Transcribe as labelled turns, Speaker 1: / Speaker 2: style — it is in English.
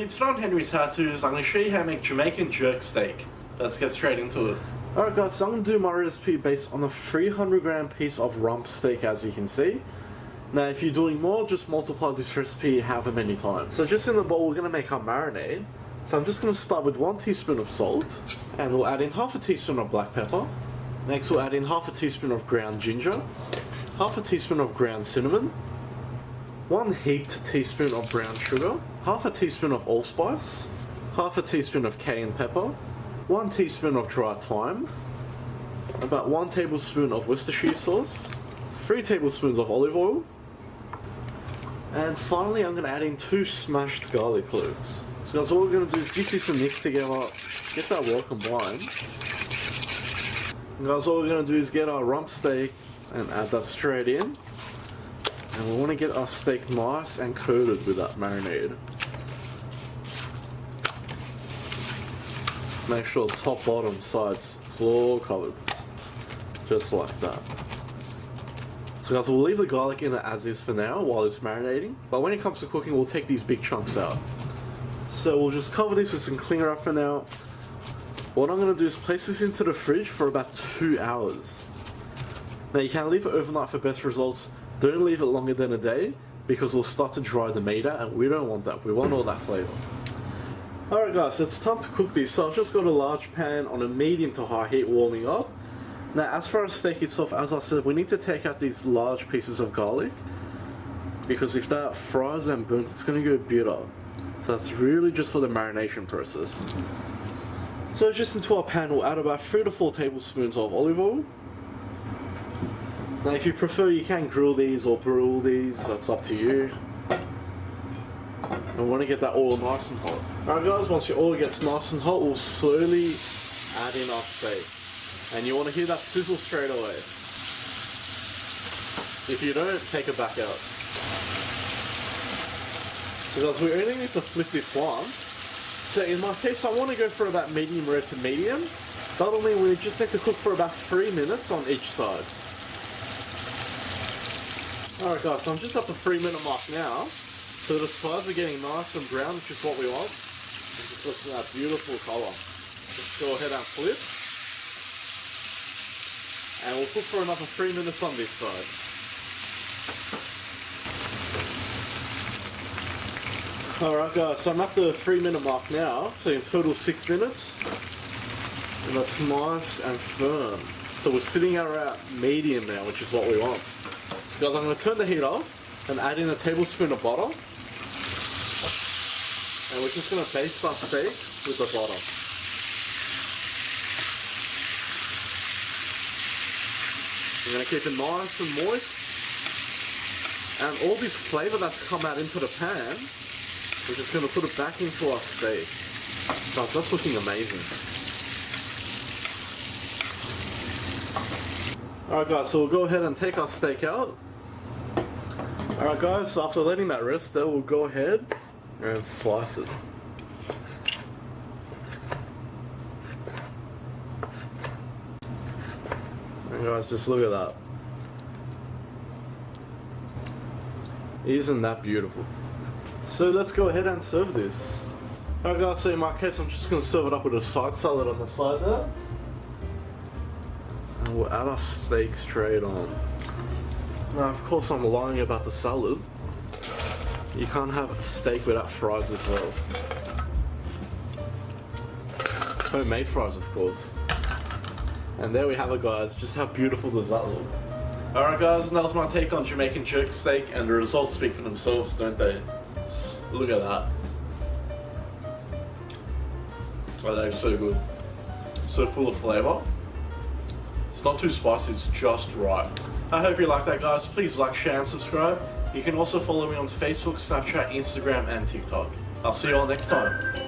Speaker 1: today on Henry's How To's, I'm going to show you how to make Jamaican jerk steak. Let's get straight into it. Alright guys, so I'm going to do my recipe based on a 300 gram piece of rump steak, as you can see. Now if you're doing more, just multiply this recipe however many times. So just in the bowl we're going to make our marinade. So I'm just going to start with 1 teaspoon of salt, and we'll add in half a teaspoon of black pepper. Next we'll add in half a teaspoon of ground ginger, half a teaspoon of ground cinnamon, 1 heaped teaspoon of brown sugar, half a teaspoon of allspice, half a teaspoon of cayenne pepper, 1 teaspoon of dry thyme, about 1 tablespoon of Worcestershire sauce, 3 tablespoons of olive oil, and finally I'm going to add in 2 smashed garlic cloves. So guys, what we're going to do is give this a mix together, get that well combined. And guys, what we're going to do is get our rump steak and add that straight in. And we want to get our steak nice and coated with that marinade. Make sure top, bottom, sides, it's all covered. Just like that. So guys, we'll leave the garlic in it as is for now while it's marinating. But when it comes to cooking, we'll take these big chunks out. So we'll just cover this with some cling wrap for now. What I'm going to do is place this into the fridge for about 2 hours. Now you can leave it overnight for best results. Don't leave it longer than a day because it'll start to dry the meat out, and we don't want that. We want all that flavour. Alright guys, so it's time to cook this. So I've just got a large pan on a medium to high heat warming up. Now as far as steak itself, as I said, we need to take out these large pieces of garlic because if that fries and burns, it's going to go bitter. So that's really just for the marination process. So just into our pan, we'll add about 3 to 4 tablespoons of olive oil. Now if you prefer, you can grill these or broil these, that's up to you. And we want to get that oil nice and hot. Alright guys, once your oil gets nice and hot, we'll slowly add in our steak. And you want to hear that sizzle straight away. If you don't, take it back out. So guys, we only need to flip this once. So in my case, I want to go for about medium rare to medium. That'll mean we just need to cook for about 3 minutes on each side. Alright guys, so I'm just at the 3-minute mark now. So the sides are getting nice and brown, which is what we want. And just look at that beautiful colour. Let's go ahead and flip. And we'll cook for another 3 minutes on this side. Alright guys, so I'm at the 3-minute mark now. So in total 6 minutes. And that's nice and firm. So we're sitting around medium now, which is what we want. So guys, I'm going to turn the heat off and add in a tablespoon of butter. And we're just going to baste our steak with the butter. We're going to keep it nice and moist. And all this flavour that's come out into the pan, we're just going to put it back into our steak. Guys, that's looking amazing. Alright guys, so we'll go ahead and take our steak out. Alright guys, so after letting that rest there, we'll go ahead and slice it. And guys, just look at that. Isn't that beautiful? So let's go ahead and serve this. Alright guys, so in my case, I'm just going to serve it up with a side salad on the side there. And we'll add our steak straight on. Now of course I'm lying about the salad. You can't have a steak without fries as well. Homemade fries of course. And there we have it guys, just how beautiful does that look? Alright guys, and that was my take on Jamaican jerk steak, and the results speak for themselves, don't they? Look at that. Oh, that is so good. So full of flavour. It's not too spicy, it's just right. I hope you like that guys. Please like, share and subscribe. You can also follow me on Facebook, Snapchat, Instagram and TikTok. I'll see you all next time.